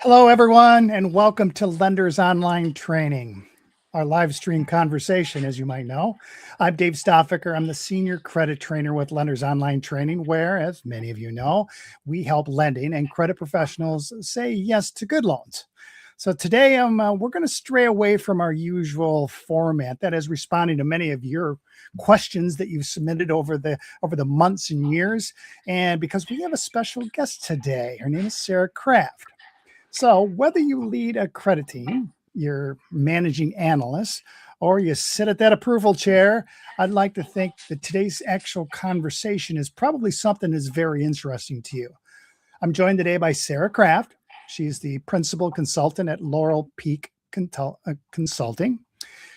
Hello, everyone, and welcome to Lenders Online Training, our live stream conversation, as you might know. I'm Dave Stauffacher. I'm the senior credit trainer with Lenders Online Training, where, as many of you know, we help lending and credit professionals say yes to good loans. So today, we're going to stray away from our usual format, that is responding to many of your questions that you've submitted over the months and years, and because we have a special guest today. Her name is Sara Kraft. So whether you lead a credit team, you're managing analysts, or you sit at that approval chair, I'd like to think that today's actual conversation is probably something that's very interesting to you. I'm joined today by Sara Kraft. She's the principal consultant at Laurel Peak Consulting.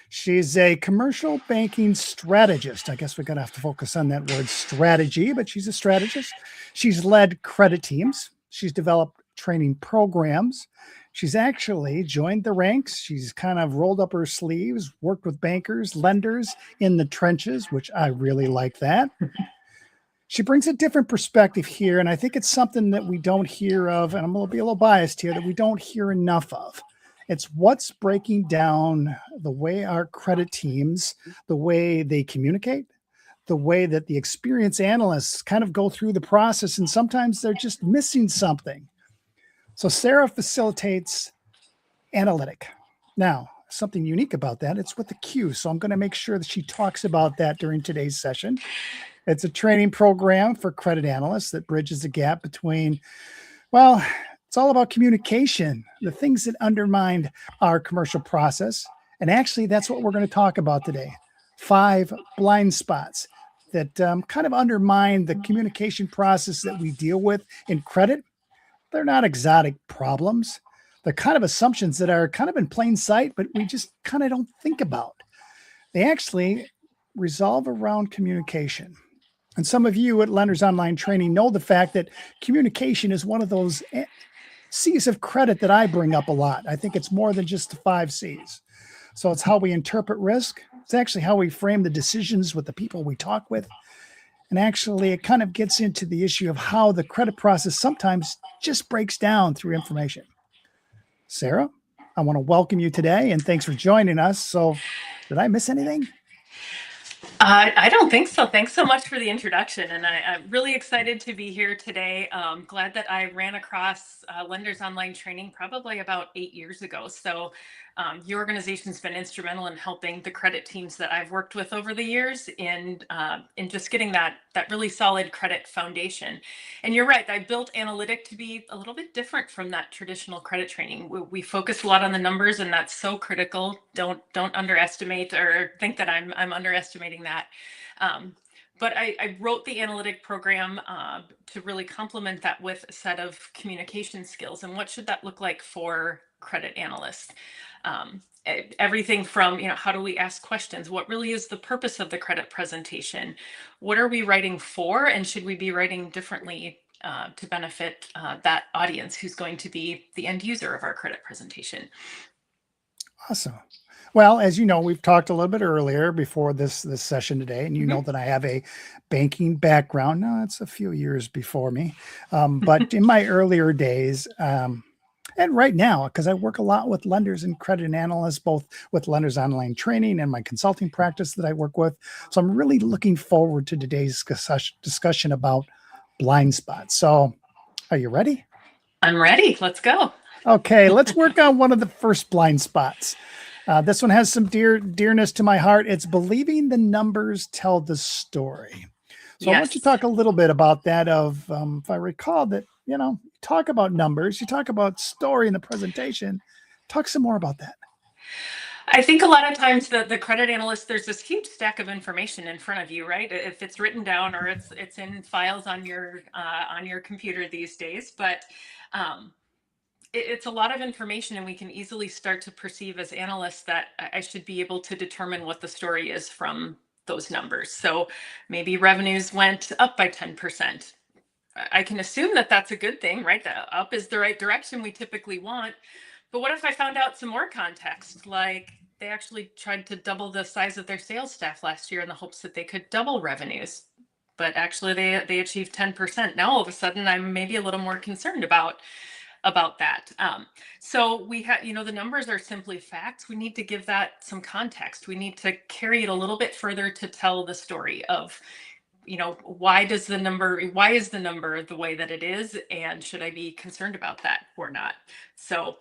She's a commercial banking strategist. I guess we're going to have to focus on that word strategy, but she's a strategist. She's led credit teams. She's developed training programs. She's actually joined the ranks. She's kind of rolled up her sleeves, worked with bankers, lenders in the trenches, which I really like that. She brings a different perspective here, and I think it's something that we don't hear of, and I'm going to be a little biased here, that we don't hear enough of. It's what's breaking down the way our credit teams, the way they communicate, the way that the experienced analysts kind of go through the process, and sometimes they're just missing something. So Sara facilitates AnalytiQ. Now, something unique about that, it's with the Q. So I'm going to make sure that she talks about that during today's session. It's a training program for credit analysts that bridges the gap between, well, it's all about communication, the things that undermine our commercial process. And actually, that's what we're going to talk about today. 5 blind spots that kind of undermine the communication process that we deal with in credit. They're not exotic problems. They're kind of assumptions that are kind of in plain sight, but we just kind of don't think about. They actually resolve around communication. And some of you at Lenders Online Training know the fact that communication is one of those C's of credit that I bring up a lot. I think it's more than just the 5 C's. So it's how we interpret risk. It's actually how we frame the decisions with the people we talk with. And actually, it kind of gets into the issue of how the credit process sometimes just breaks down through information. Sara, I want to welcome you today, and thanks for joining us. So did I miss anything? I don't think so. Thanks so much for the introduction. And I'm really excited to be here today. Glad that I ran across Lenders Online Training probably about 8 years ago. So your organization's been instrumental in helping the credit teams that I've worked with over the years in just getting that really solid credit foundation. And you're right, I built AnalytiQ to be a little bit different from that traditional credit training. We focus a lot on the numbers, and that's so critical. Don't underestimate or think that I'm underestimating that. But I wrote the AnalytiQ program to really complement that with a set of communication skills. And what should that look like for credit analysts? Everything from, how do we ask questions? What really is the purpose of the credit presentation? What are we writing for? And should we be writing differently to benefit that audience who's going to be the end user of our credit presentation? Awesome. Well, as you know, we've talked a little bit earlier before this session today, and you know that I have a banking background. No, it's a few years before me. But in my earlier days, and right now, because I work a lot with lenders and credit analysts, both with Lenders Online Training and my consulting practice that I work with. So I'm really looking forward to today's discussion about blind spots. So are you ready? I'm ready. Let's go. Okay, let's work on one of the first blind spots. This one has some dearness to my heart. It's believing the numbers tell the story. So I want you to talk a little bit about that if I recall that, you talk about numbers, you talk about story in the presentation. Talk some more about that. I think a lot of times the credit analyst, there's this huge stack of information in front of you, right? If it's written down or it's in files on your computer these days, but it's a lot of information, and we can easily start to perceive as analysts that I should be able to determine what the story is from those numbers. So maybe revenues went up by 10%. I can assume that that's a good thing, right? The up is the right direction we typically want. But what if I found out some more context, like they actually tried to double the size of their sales staff last year in the hopes that they could double revenues, but actually they achieved 10%. Now all of a sudden I'm maybe a little more concerned about about that. So we have, the numbers are simply facts. We need to give that some context. We need to carry it a little bit further to tell the story of, why is the number the way that it is, and should I be concerned about that or not? So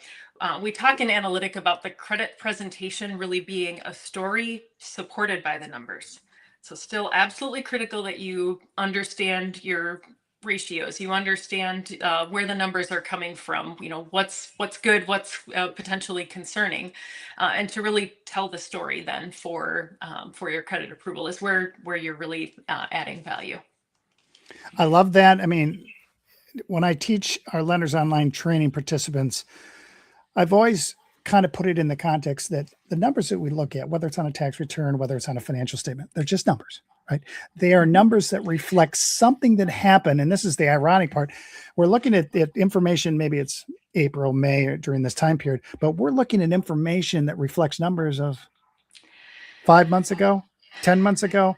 we talk in analytic about the credit presentation really being a story supported by the numbers. So still absolutely critical that you understand your ratios, you understand where the numbers are coming from, what's good, what's potentially concerning, and to really tell the story then for your credit approval is where you're really adding value. I love that. I mean, when I teach our Lenders Online training participants, I've always kind of put it in the context that the numbers that we look at, whether it's on a tax return, whether it's on a financial statement, they're just numbers, right? They are numbers that reflect something that happened. And this is the ironic part. We're looking at the information, maybe it's April, May, or during this time period, but we're looking at information that reflects numbers of 5 months ago, 10 months ago,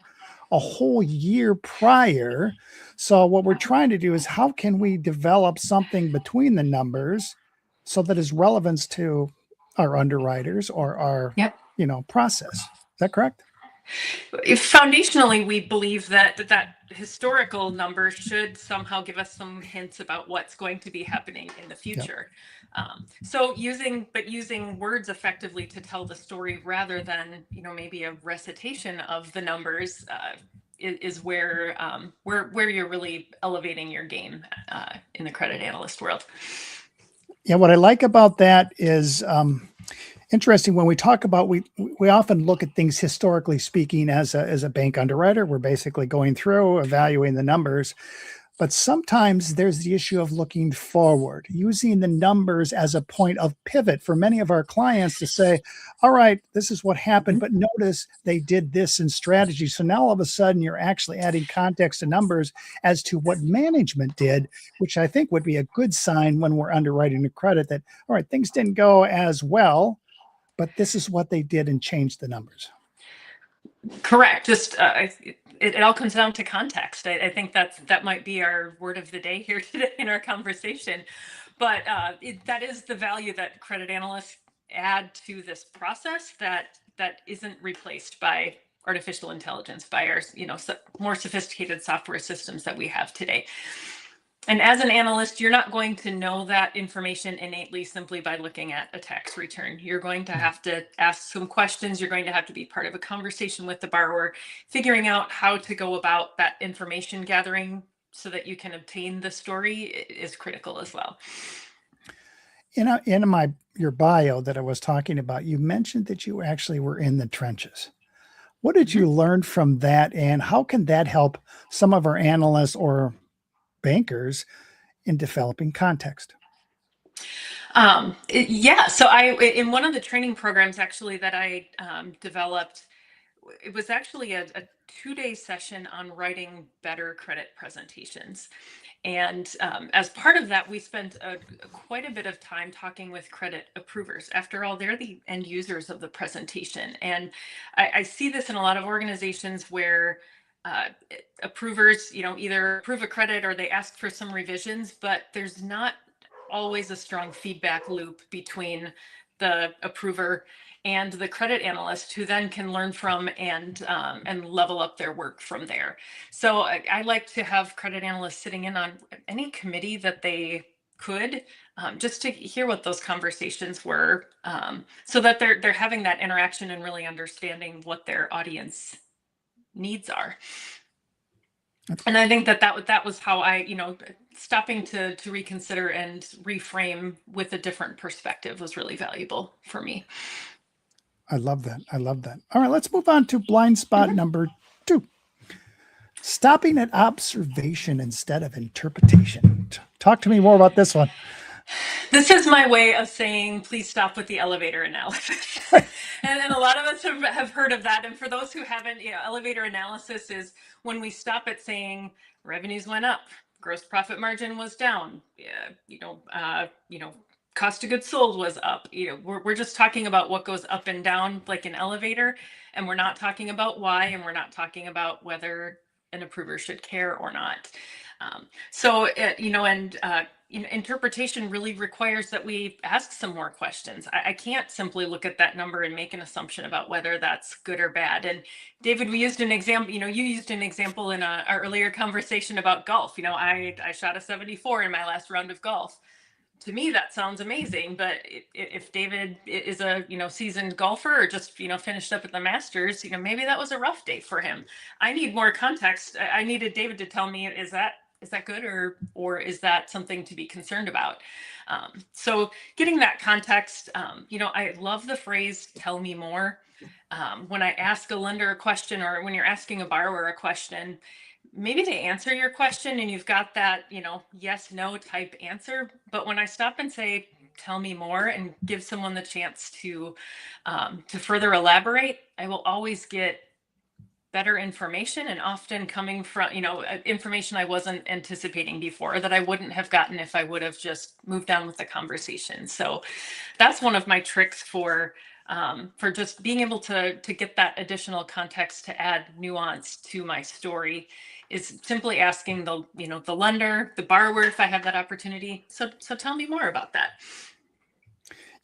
a whole year prior. So what we're trying to do is how can we develop something between the numbers so that is relevance to our underwriters or our, process. Is that correct? Foundationally, we believe that historical numbers should somehow give us some hints about what's going to be happening in the future. So using words effectively to tell the story rather than maybe a recitation of the numbers is where you're really elevating your game in the credit analyst world. Yeah, what I like about that is interesting. When we talk about, we often look at things historically speaking as a bank underwriter. We're basically going through, evaluating the numbers. But sometimes there's the issue of looking forward, using the numbers as a point of pivot for many of our clients to say, all right, this is what happened, but notice they did this in strategy. So now all of a sudden you're actually adding context to numbers as to what management did, which I think would be a good sign when we're underwriting the credit that, all right, things didn't go as well, but this is what they did and changed the numbers. Correct. Just it all comes down to context. I think that might be our word of the day here today in our conversation. But that is the value that credit analysts add to this process that isn't replaced by artificial intelligence, by our more sophisticated software systems that we have today. And as an analyst, you're not going to know that information innately simply by looking at a tax return. You're going to have to ask some questions. You're going to have to be part of a conversation with the borrower, figuring out how to go about that information gathering so that you can obtain the story is critical as well. In your bio that I was talking about, you mentioned that you actually were in the trenches. What did you learn from that, and how can that help some of our analysts or bankers in developing context? So in one of the training programs actually that I developed, it was actually a 2-day session on writing better credit presentations. And as part of that, we spent quite a bit of time talking with credit approvers. After all, they're the end users of the presentation. And I see this in a lot of organizations where approvers, either approve a credit or they ask for some revisions, but there's not always a strong feedback loop between the approver and the credit analyst, who then can learn from and level up their work from there. So I like to have credit analysts sitting in on any committee that they could, just to hear what those conversations were, so that they're having that interaction and really understanding what their audience needs are. And I think that was how I, stopping to reconsider and reframe with a different perspective was really valuable for me. I love that. I love that. All right, let's move on to blind spot number 2. Stopping at observation instead of interpretation. Talk to me more about this one. This is my way of saying, please stop with the elevator analysis. and a lot of us have heard of that. And for those who haven't, elevator analysis is when we stop at saying revenues went up, gross profit margin was down, cost of goods sold was up. We're just talking about what goes up and down like an elevator, and we're not talking about why, and we're not talking about whether an approver should care or not. Interpretation really requires that we ask some more questions. I can't simply look at that number and make an assumption about whether that's good or bad. And David, we used an example, you used an example in our earlier conversation about golf. I shot a 74 in my last round of golf. To me, that sounds amazing. But if David is a seasoned golfer or just finished up at the Masters, maybe that was a rough day for him. I need more context. I needed David to tell me, is that good, or is that something to be concerned about? So getting that context, I love the phrase "tell me more." When I ask a lender a question, or when you're asking a borrower a question, maybe they answer your question and you've got that, yes, no type answer. But when I stop and say, tell me more, and give someone the chance to further elaborate, I will always get better information, and often coming from, information I wasn't anticipating before, that I wouldn't have gotten if I would have just moved on with the conversation. So that's one of my tricks for just being able to get that additional context, to add nuance to my story, is simply asking the lender, the borrower, if I have that opportunity. So tell me more about that.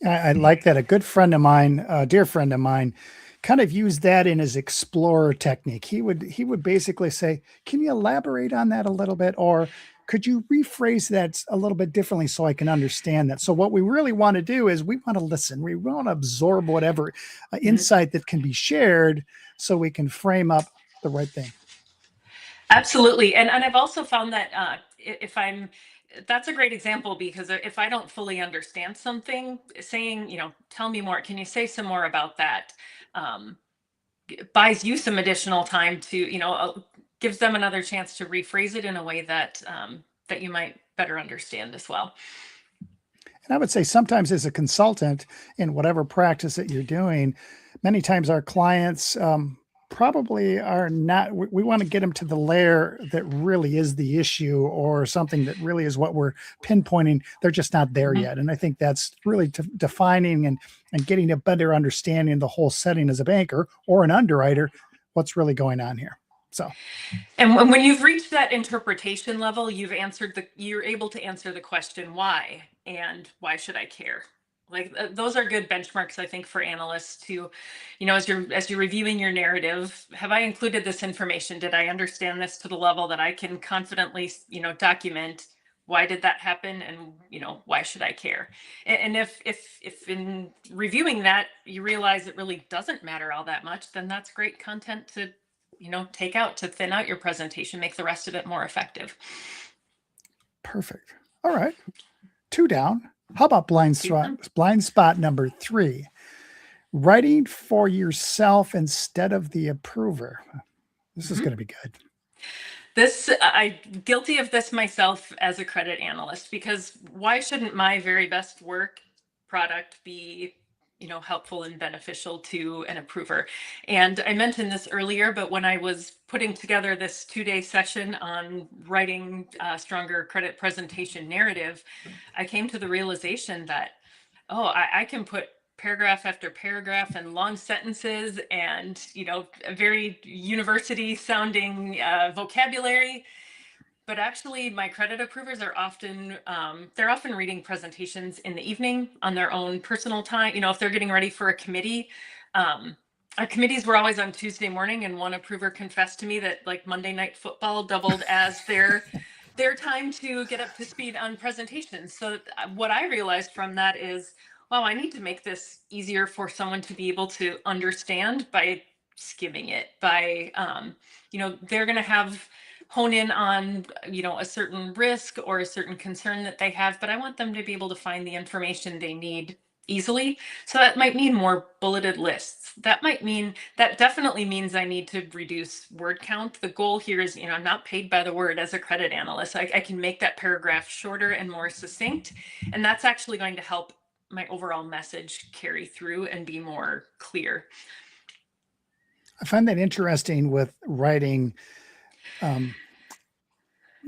I like that. A good friend of mine, a dear friend of mine, kind of used that in his explorer technique. He would basically say, can you elaborate on that a little bit? Or could you rephrase that a little bit differently so I can understand that? So what we really want to do is we want to listen. We want to absorb whatever insight that can be shared so we can frame up the right thing. Absolutely. And I've also found that that's a great example, because if I don't fully understand something, saying, tell me more, can you say some more about that? Buys you some additional time to, gives them another chance to rephrase it in a way that that you might better understand as well. And I would say sometimes as a consultant in whatever practice that you're doing, many times our clients probably are not, we want to get them to the layer that really is the issue, or something that really is what we're pinpointing. They're just not there yet. And I think that's really defining and getting a better understanding of the whole setting as a banker or an underwriter, what's really going on here. So, and when you've reached that interpretation level, you're able to answer the question, why, and why should I care? Like those are good benchmarks, I think, for analysts to, as you're reviewing your narrative, have I included this information? Did I understand this to the level that I can confidently, document why did that happen, and why should I care? And if in reviewing that you realize it really doesn't matter all that much, then that's great content to take out, to thin out your presentation, make the rest of it more effective. Perfect. All right. 2 down. How about blind spot number 3? Writing for yourself instead of the approver. This is going to be good. I'm guilty of this myself as a credit analyst, because why shouldn't my very best work product be helpful and beneficial to an approver? And I mentioned this earlier, but when I was putting together this 2-day session on writing a stronger credit presentation narrative, I came to the realization that, I can put paragraph after paragraph and long sentences and, a very university sounding vocabulary. But actually, my credit approvers are often reading presentations in the evening on their own personal time. If they're getting ready for a committee, our committees were always on Tuesday morning, and one approver confessed to me that like Monday Night Football doubled as their time to get up to speed on presentations. So what I realized from that is, wow, I need to make this easier for someone to be able to understand by skimming it, by they're going to hone in on a certain risk or a certain concern that they have, but I want them to be able to find the information they need easily. So that might mean more bulleted lists. That definitely means I need to reduce word count. The goal here is, I'm not paid by the word as a credit analyst. I can make that paragraph shorter and more succinct, and that's actually going to help my overall message carry through and be more clear. I find that interesting with writing.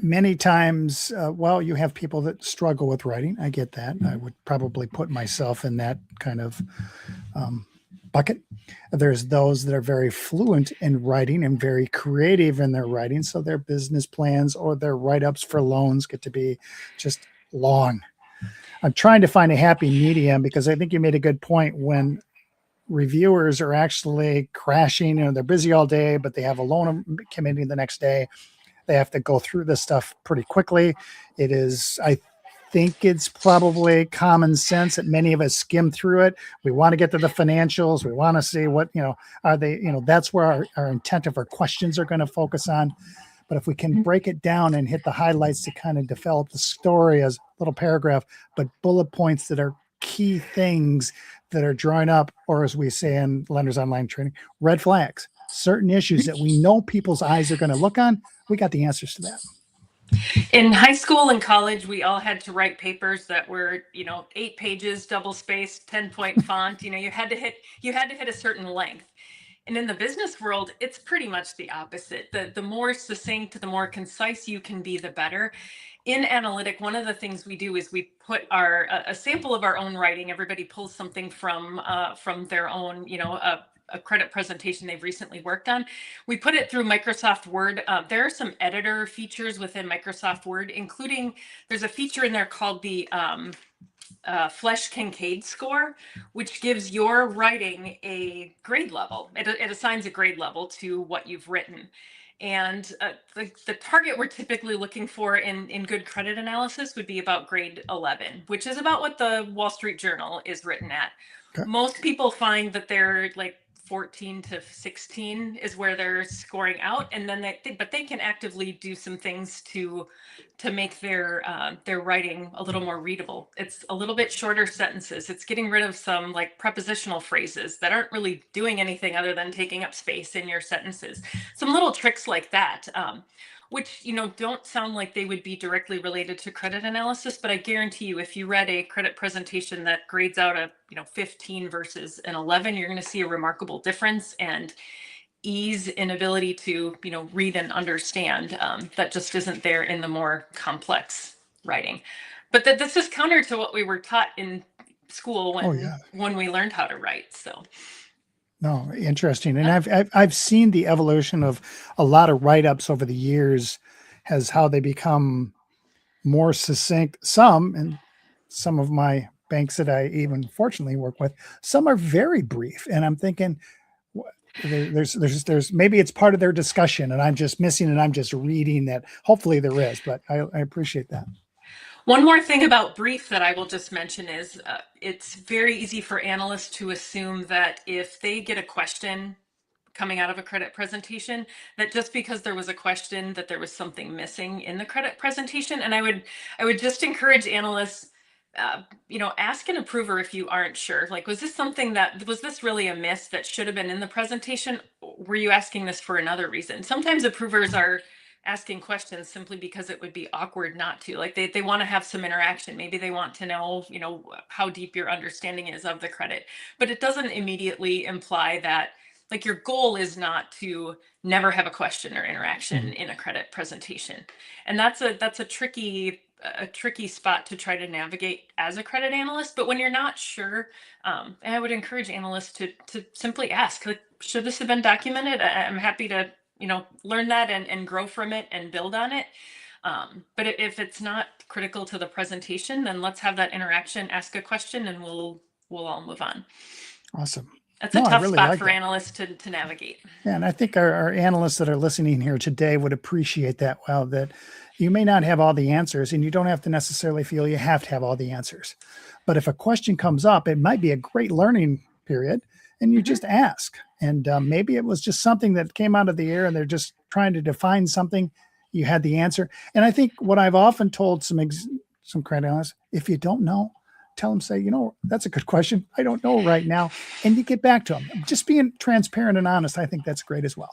Many times, you have people that struggle with writing. I get that. I would probably put myself in that kind of bucket. There's those that are very fluent in writing and very creative in their writing. So their business plans or their write-ups for loans get to be just long. I'm trying to find a happy medium because I think you made a good point when reviewers are actually crashing. They're busy all day, but they have a loan committee the next day. They have to go through this stuff pretty quickly. It is, I think it's probably common sense that many of us skim through it. We want to get to the financials. We want to see what, are they, that's where our intent of our questions are going to focus on. But if we can break it down and hit the highlights to kind of develop the story as a little paragraph, but bullet points that are key things that are drawing up, or as we say in Lenders Online Training, red flags, certain issues that we know people's eyes are going to look on. We got the answers to that. In high school and college, we all had to write papers that were, 8 pages, double spaced, 10-point font. You had to hit a certain length. And in the business world, it's pretty much the opposite. The more succinct, the more concise you can be, the better. In Analytic, one of the things we do is we put a sample of our own writing. Everybody pulls something from their own, a credit presentation they've recently worked on. We put it through Microsoft Word. There are some editor features within Microsoft Word, including there's a feature in there called the Flesch Kincaid score, which gives your writing a grade level. It assigns a grade level to what you've written. And the target we're typically looking for in good credit analysis would be about grade 11, which is about what the Wall Street Journal is written at. Okay. Most people find that they're like 14 to 16 is where they're scoring out, and then they can actively do some things to make their writing a little more readable. It's a little bit shorter sentences. It's getting rid of some like prepositional phrases that aren't really doing anything other than taking up space in your sentences. Some little tricks like that, which don't sound like they would be directly related to credit analysis, but I guarantee you, if you read a credit presentation that grades out a 15 versus an 11, you're going to see a remarkable difference and ease in ability to read and understand that just isn't there in the more complex writing. But this is counter to what we were taught in school when we learned how to write. So. No, interesting. And I've seen the evolution of a lot of write-ups over the years as how they become more succinct. And some of my banks that I even fortunately work with, some are very brief. And I'm thinking there's maybe it's part of their discussion and I'm just missing and I'm just reading that. Hopefully there is, but I appreciate that. One more thing about brief that I will just mention is it's very easy for analysts to assume that if they get a question coming out of a credit presentation, that just because there was a question that there was something missing in the credit presentation. And I would just encourage analysts, ask an approver if you aren't sure. Like, was this really a miss that should have been in the presentation? Were you asking this for another reason? Sometimes approvers are asking questions simply because it would be awkward not to. Like they want to have some interaction. Maybe they want to know, how deep your understanding is of the credit, but it doesn't immediately imply that like your goal is not to never have a question or interaction in a credit presentation. And that's a tricky spot to try to navigate as a credit analyst. But when you're not sure, I would encourage analysts to simply ask, like, should this have been documented? I'm happy to learn that and grow from it and build on it. But if it's not critical to the presentation, then let's have that interaction, ask a question, and we'll all move on. Awesome. That's a tough spot for analysts to navigate. Yeah, and I think our analysts that are listening here today would appreciate that well, that you may not have all the answers and you don't have to necessarily feel you have to have all the answers. But if a question comes up, it might be a great learning period and you just ask. And maybe it was just something that came out of the air and they're just trying to define something. You had the answer. And I think what I've often told some credit analysts, if you don't know, tell them, say, that's a good question. I don't know right now. And you get back to them. Just being transparent and honest, I think that's great as well.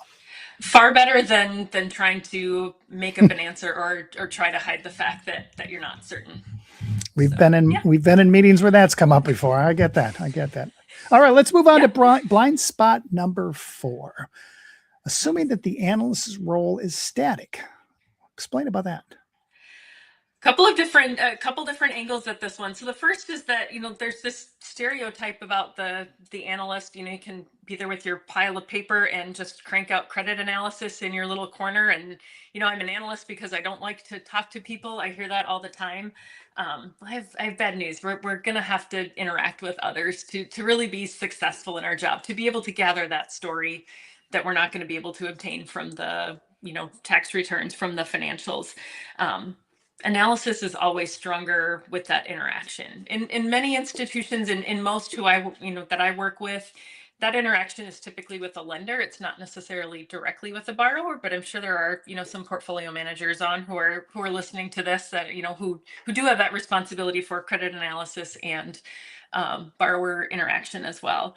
Far better than trying to make up an answer or try to hide the fact that you're not certain. We've been in meetings where that's come up before. I get that. All right, let's move on to blind spot number 4. Assuming that the analyst's role is static. Explain about that. Couple different angles at this one. So the first is that, there's this stereotype about the analyst. You can be there with your pile of paper and just crank out credit analysis in your little corner. And I'm an analyst because I don't like to talk to people. I hear that all the time. I have bad news. We're gonna have to interact with others to really be successful in our job, to be able to gather that story that we're not going to be able to obtain from the tax returns, from the financials. Analysis is always stronger with that interaction. In many institutions, in most who that I work with, that interaction is typically with a lender. It's not necessarily directly with the borrower, but I'm sure there are some portfolio managers on who are listening to this, that who do have that responsibility for credit analysis and borrower interaction as well.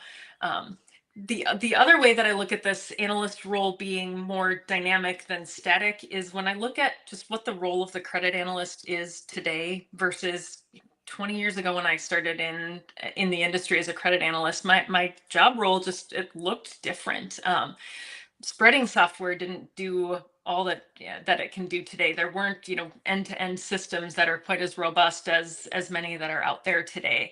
The other way that I look at this analyst role being more dynamic than static is when I look at just what the role of the credit analyst is today versus 20 years ago when I started in the industry as a credit analyst. My job role just, it looked different. Spreading software didn't do all that it can do today. There weren't end-to-end systems that are quite as robust as many that are out there today.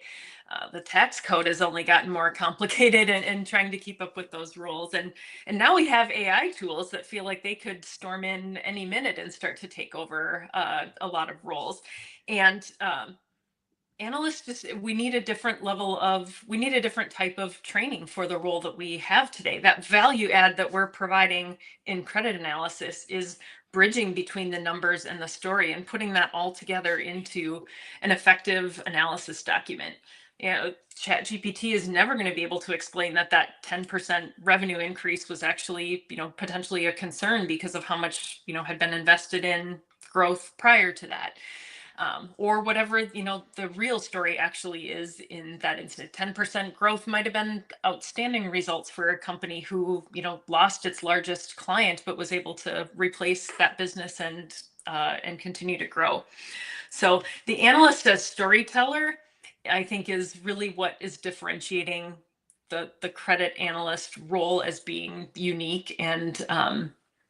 The tax code has only gotten more complicated and trying to keep up with those rules. And now we have AI tools that feel like they could storm in any minute and start to take over a lot of roles. And analysts we need a different type of training for the role that we have today. That value add that we're providing in credit analysis is bridging between the numbers and the story and putting that all together into an effective analysis document. ChatGPT is never going to be able to explain that 10% revenue increase was actually, potentially a concern because of how much, had been invested in growth prior to that. Or whatever, the real story actually is in that instant. 10% growth might have been outstanding results for a company who, lost its largest client, but was able to replace that business and continue to grow. So the analyst as storyteller, I think, is really what is differentiating the credit analyst role as being unique and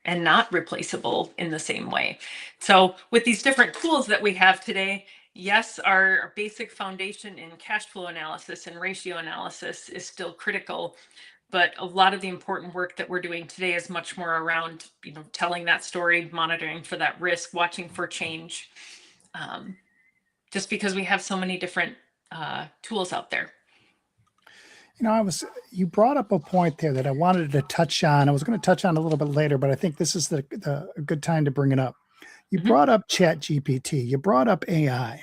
not replaceable in the same way. So with these different tools that we have today, yes, our basic foundation in cash flow analysis and ratio analysis is still critical, but a lot of the important work that we're doing today is much more around, telling that story, monitoring for that risk, watching for change, just because we have so many different tools out there. You brought up a point there that I wanted to touch on. I was going to touch on a little bit later, but I think this is a good time to bring it up. You brought up ChatGPT. You brought up AI.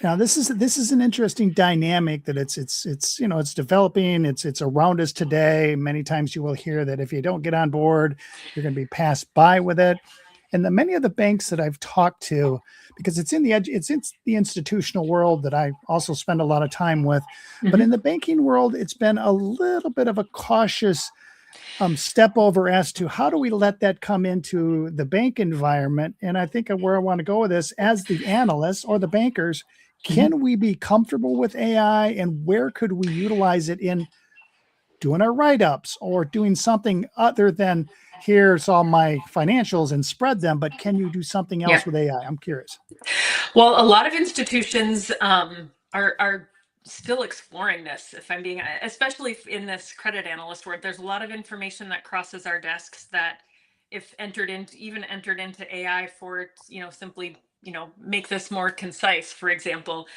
Now, this is an interesting dynamic that it's developing. It's around us today. Many times you will hear that if you don't get on board, you're going to be passed by with it. And many of the banks that I've talked to, because it's in the institutional world that I also spend a lot of time with, but in the banking world, it's been a little bit of a cautious step over as to how do we let that come into the bank environment. And I think where I want to go with this, as the analysts or the bankers, can we be comfortable with AI, and where could we utilize it in doing our write-ups or doing something other than here's all my financials and spread them, but can you do something else with AI? I'm curious. Well, a lot of institutions are still exploring this, if I'm being, especially in this credit analyst world. There's a lot of information that crosses our desks that, if entered into AI for, simply, make this more concise, for example,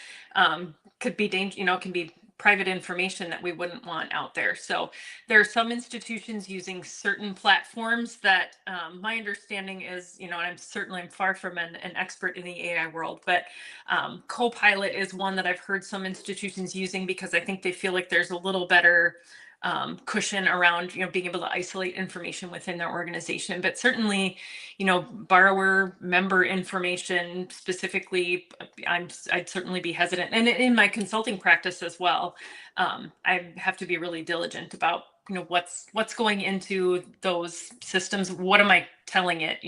could be can be private information that we wouldn't want out there. So there are some institutions using certain platforms that my understanding is, and I'm far from an expert in the AI world, but Copilot is one that I've heard some institutions using because I think they feel like there's a little better cushion around, being able to isolate information within their organization. But certainly, borrower member information specifically, I'd certainly be hesitant. And in my consulting practice as well, I have to be really diligent about, what's going into those systems. What am I telling it,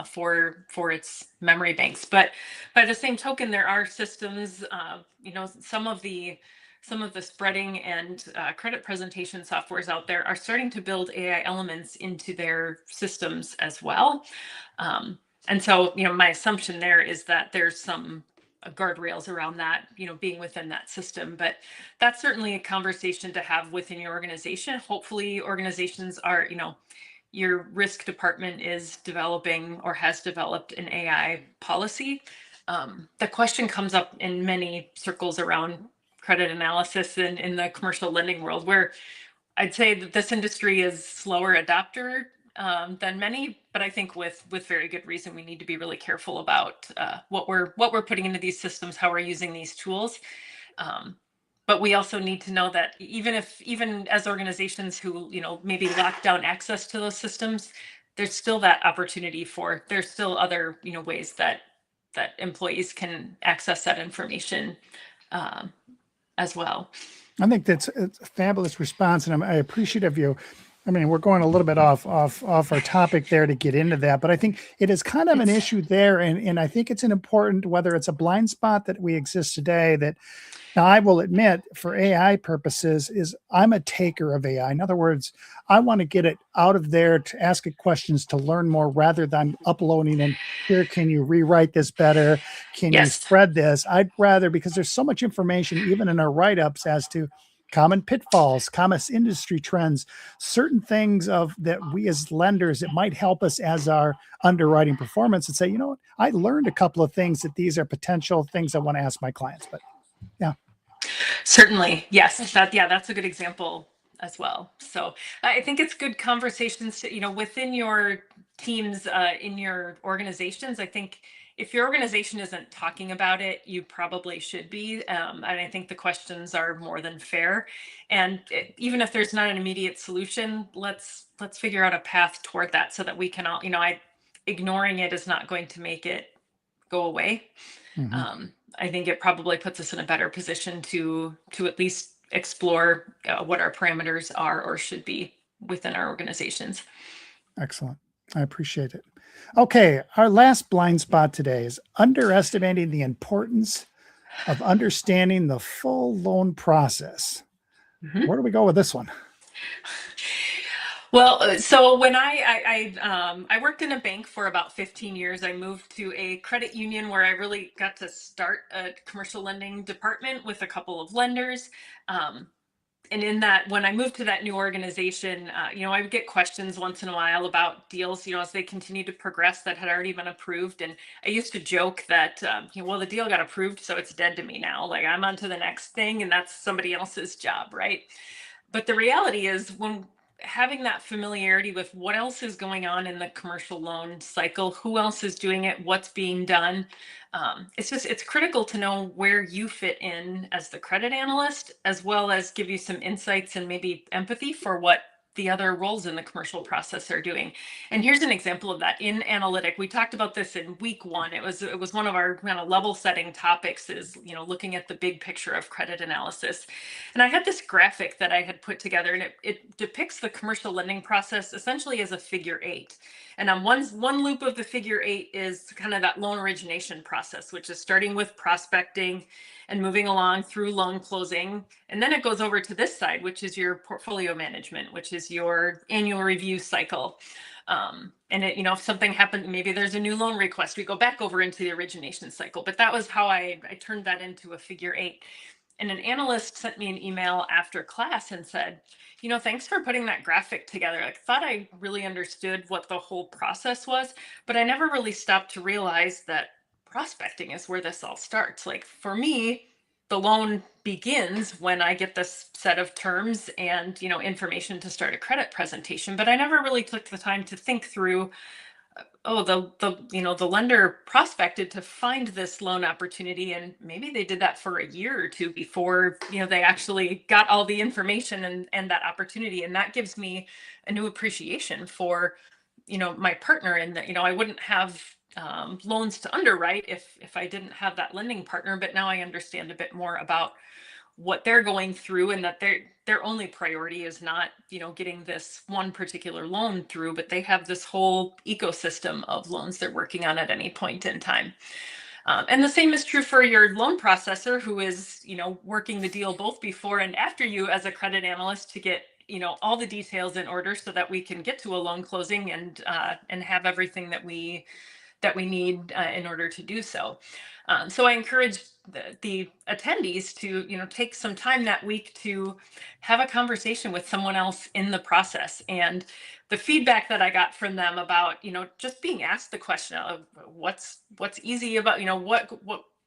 for its memory banks? But by the same token, there are systems, some of the spreading and credit presentation softwares out there are starting to build AI elements into their systems as well. And so, my assumption there is that there's some guardrails around that, being within that system. But that's certainly a conversation to have within your organization. Hopefully, organizations are, your risk department is developing or has developed an AI policy. The question comes up in many circles around credit analysis in the commercial lending world, where I'd say that this industry is slower adopter than many, but I think with very good reason. We need to be really careful about what we're putting into these systems, how we're using these tools. But we also need to know that even as organizations who maybe lock down access to those systems, there's still that opportunity there's still other ways that employees can access that information as well. I think it's a fabulous response, and I appreciate of you. I mean, we're going a little bit off our topic there to get into that, but I think it is kind of an issue there, and I think it's an important, whether it's a blind spot that we exist today. That now I will admit, for AI purposes, is I'm a taker of AI. In other words, I want to get it out of there to ask it questions to learn more, rather than uploading and here, can you rewrite this better? Can you spread this? I'd rather, because there's so much information, even in our write-ups, as to common pitfalls, common industry trends, certain things that we as lenders, it might help us as our underwriting performance, and say, you know what, I learned a couple of things that these are potential things I want to ask my clients. But yeah. Certainly. Yes. That's a good example as well. So I think it's good conversations to, within your teams, in your organizations. I think if your organization isn't talking about it, you probably should be. And I think the questions are more than fair. And even if there's not an immediate solution, let's figure out a path toward that, so that we can all, ignoring it is not going to make it go away. Mm-hmm. I think it probably puts us in a better position to at least explore what our parameters are or should be within our organizations. Excellent. I appreciate it. Okay, our last blind spot today is underestimating the importance of understanding the full loan process. Mm-hmm. Where do we go with this one? Well, so when I worked in a bank for about 15 years, I moved to a credit union where I really got to start a commercial lending department with a couple of lenders. And in that, when I moved to that new organization, I would get questions once in a while about deals, as they continue to progress, that had already been approved. And I used to joke that, well, the deal got approved, so it's dead to me now. Like, I'm on to the next thing, and that's somebody else's job, right? But the reality is, when having that familiarity with what else is going on in the commercial loan cycle, who else is doing it, what's being done, it's critical to know where you fit in as the credit analyst, as well as give you some insights and maybe empathy for what the other roles in the commercial process are doing. And here's an example of that in analytic. We talked about this in week 1. It was one of our kind of level setting topics, is looking at the big picture of credit analysis. And I had this graphic that I had put together, and it depicts the commercial lending process essentially as a figure 8. And on one loop of the figure 8 is kind of that loan origination process, which is starting with prospecting and moving along through loan closing. And then it goes over to this side, which is your portfolio management, which is your annual review cycle. And if something happened, maybe there's a new loan request, we go back over into the origination cycle. But that was how I turned that into a figure 8. And an analyst sent me an email after class and said, thanks for putting that graphic together. I thought I really understood what the whole process was, but I never really stopped to realize that prospecting is where this all starts. Like, for me, the loan begins when I get this set of terms and, information to start a credit presentation, but I never really took the time to think through, the lender prospected to find this loan opportunity, and maybe they did that for a year or two before, they actually got all the information and that opportunity. And that gives me a new appreciation for, my partner, and that, I wouldn't have loans to underwrite if I didn't have that lending partner. But now I understand a bit more about what they're going through, and that their only priority is not, getting this one particular loan through, but they have this whole ecosystem of loans they're working on at any point in time. And the same is true for your loan processor, who is, working the deal both before and after you as a credit analyst, to get, all the details in order so that we can get to a loan closing and have everything that we that we need in order to do so. So I encourage the attendees to, take some time that week to have a conversation with someone else in the process. And the feedback that I got from them about, just being asked the question of what's easy about,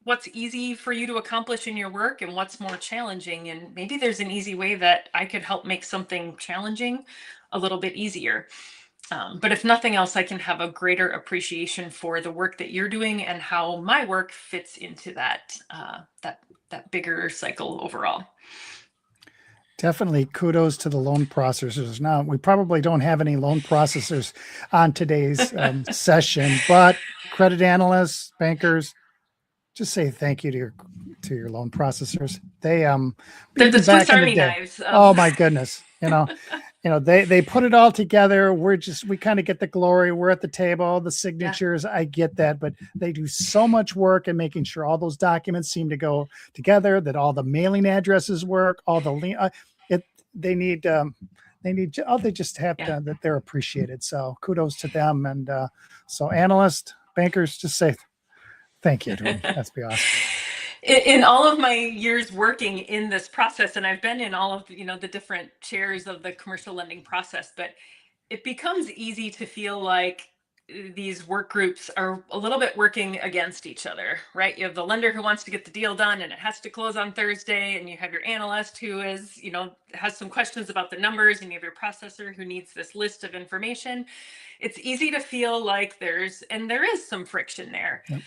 what's easy for you to accomplish in your work and what's more challenging. And maybe there's an easy way that I could help make something challenging a little bit easier. But if nothing else, I can have a greater appreciation for the work that you're doing and how my work fits into that bigger cycle overall. Definitely kudos to the loan processors. Now, we probably don't have any loan processors on today's session, but credit analysts, bankers, just say thank you to your loan processors. They're the Swiss Army knives. Oh my goodness. They put it all together. We kind of get the glory. We're at the table, the signatures. Yeah. I get that, but they do so much work in making sure all those documents seem to go together, that all the mailing addresses work, all the they just have to, that they're appreciated. So kudos to them. And so analysts, bankers, just say thank you to them. That's be awesome. In all of my years working in this process, and I've been in all of the different chairs of the commercial lending process, but it becomes easy to feel like these work groups are a little bit working against each other, right? You have the lender who wants to get the deal done and it has to close on Thursday, and you have your analyst who is, has some questions about the numbers, and you have your processor who needs this list of information. It's easy to feel like there is some friction there. Yep.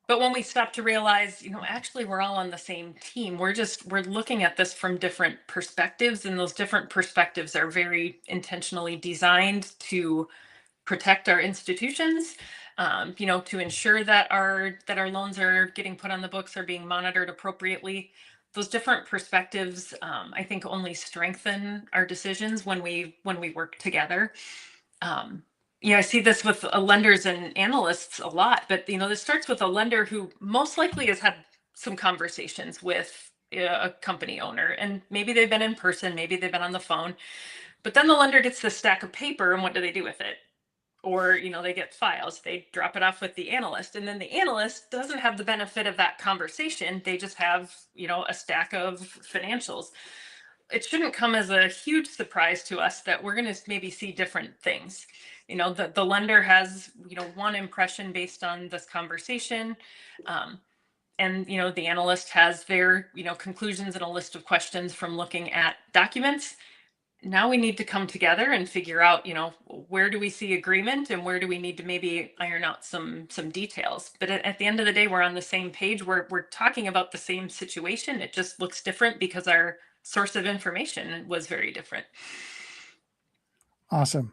But when we stop to realize, actually we're all on the same team. We're looking at this from different perspectives, and those different perspectives are very intentionally designed to protect our institutions, to ensure that our loans are getting put on the books, are being monitored appropriately. Those different perspectives, I think, only strengthen our decisions when we work together. I see this with lenders and analysts a lot, but this starts with a lender who most likely has had some conversations with a company owner, and maybe they've been in person, maybe they've been on the phone, but then the lender gets this stack of paper, and what do they do with it? Or they get files, they drop it off with the analyst, and then the analyst doesn't have the benefit of that conversation. They just have a stack of financials. It shouldn't come as a huge surprise to us that we're going to maybe see different things. The lender has, one impression based on this conversation. And, the analyst has their, conclusions and a list of questions from looking at documents. Now we need to come together and figure out, where do we see agreement and where do we need to maybe iron out some details. But at the end of the day, we're on the same page. We're talking about the same situation. It just looks different because our source of information was very different. Awesome.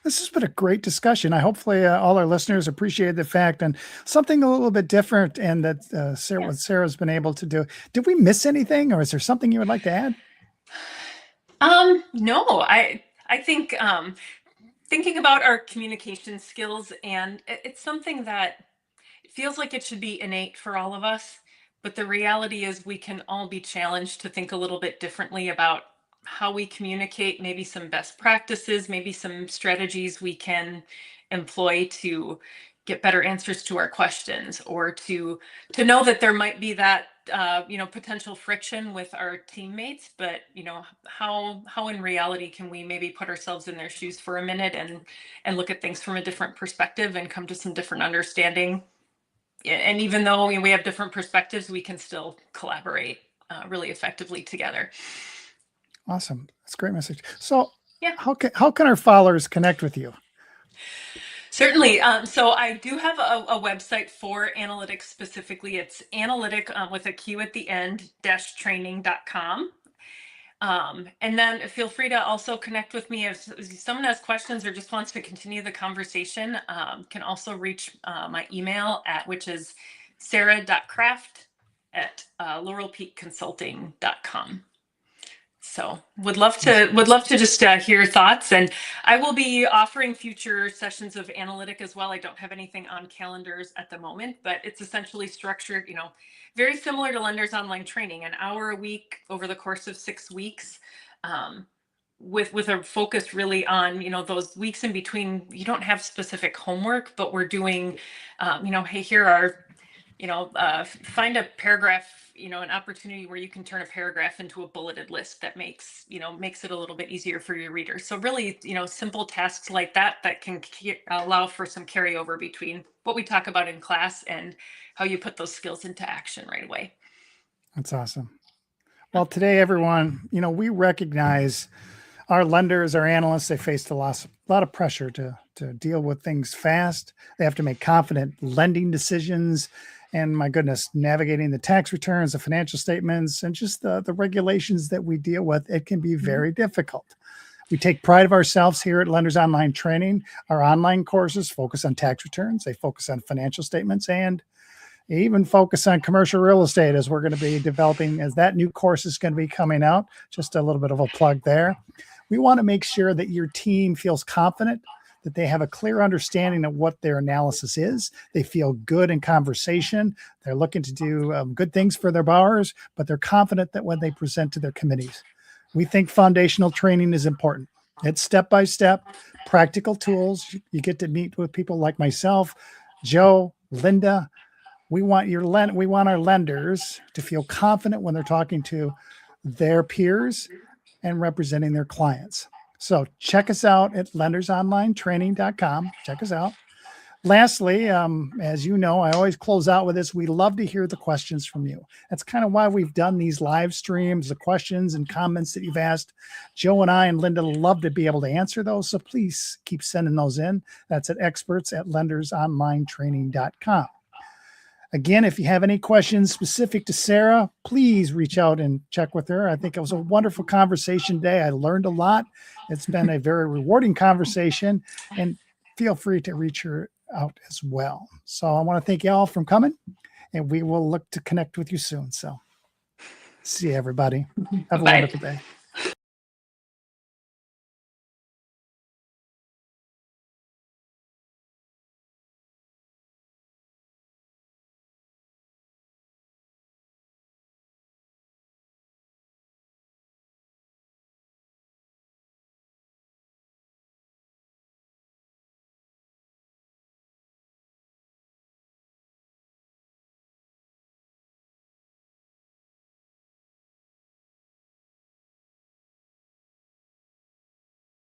This has been a great discussion. Hopefully all our listeners appreciated the fact and something a little bit different, and that what Sarah's been able to do. Did we miss anything, or is there something you would like to add? No, I think thinking about our communication skills, and it's something that it feels like it should be innate for all of us, but the reality is we can all be challenged to think a little bit differently about how we communicate, maybe some best practices, maybe some strategies we can employ to get better answers to our questions, or to know that there might be that potential friction with our teammates, but how in reality can we maybe put ourselves in their shoes for a minute and look at things from a different perspective and come to some different understanding. And even though we have different perspectives, we can still collaborate really effectively together. Awesome. That's a great message. So how can our followers connect with you? Certainly. So I do have a website for analytics specifically. It's analytic with a Q at the end, -training.com. And then feel free to also connect with me if someone has questions or just wants to continue the conversation. Can also reach my email which is sara.kraft@laurelpeakconsulting.com. So would love to just hear your thoughts, and I will be offering future sessions of analytic as well. I don't have anything on calendars at the moment, but it's essentially structured, very similar to Lenders Online Training, an hour a week over the course of 6 weeks. with a focus really on, those weeks in between. You don't have specific homework, but we're doing, hey, here are, find a paragraph, an opportunity where you can turn a paragraph into a bulleted list that makes it a little bit easier for your readers. So really, simple tasks like that can allow for some carryover between what we talk about in class and how you put those skills into action right away. That's awesome. Well, today, everyone, we recognize our lenders, our analysts, they face a lot of pressure to deal with things fast. They have to make confident lending decisions. And my goodness, navigating the tax returns, the financial statements, and just the regulations that we deal with, it can be very difficult. We take pride of ourselves here at Lenders Online Training. Our online courses focus on tax returns. They focus on financial statements and even focus on commercial real estate, as we're going to be developing, as that new course is going to be coming out. Just a little bit of a plug there. We want to make sure that your team feels confident, that they have a clear understanding of what their analysis is. They feel good in conversation. They're looking to do good things for their borrowers, but they're confident that when they present to their committees. We think foundational training is important. It's step-by-step, practical tools. You get to meet with people like myself, Joe, Linda. We want our lenders to feel confident when they're talking to their peers and representing their clients. So check us out at lendersonlinetraining.com. Check us out. Lastly, as you know, I always close out with this. We love to hear the questions from you. That's kind of why we've done these live streams, the questions and comments that you've asked. Joe and I and Linda love to be able to answer those. So please keep sending those in. That's at experts@lendersonlinetraining.com. Again, if you have any questions specific to Sara, please reach out and check with her. I think it was a wonderful conversation today. I learned a lot. It's been a very rewarding conversation, and feel free to reach her out as well. So I want to thank you all for coming, and we will look to connect with you soon. So see you, everybody. Have a wonderful day.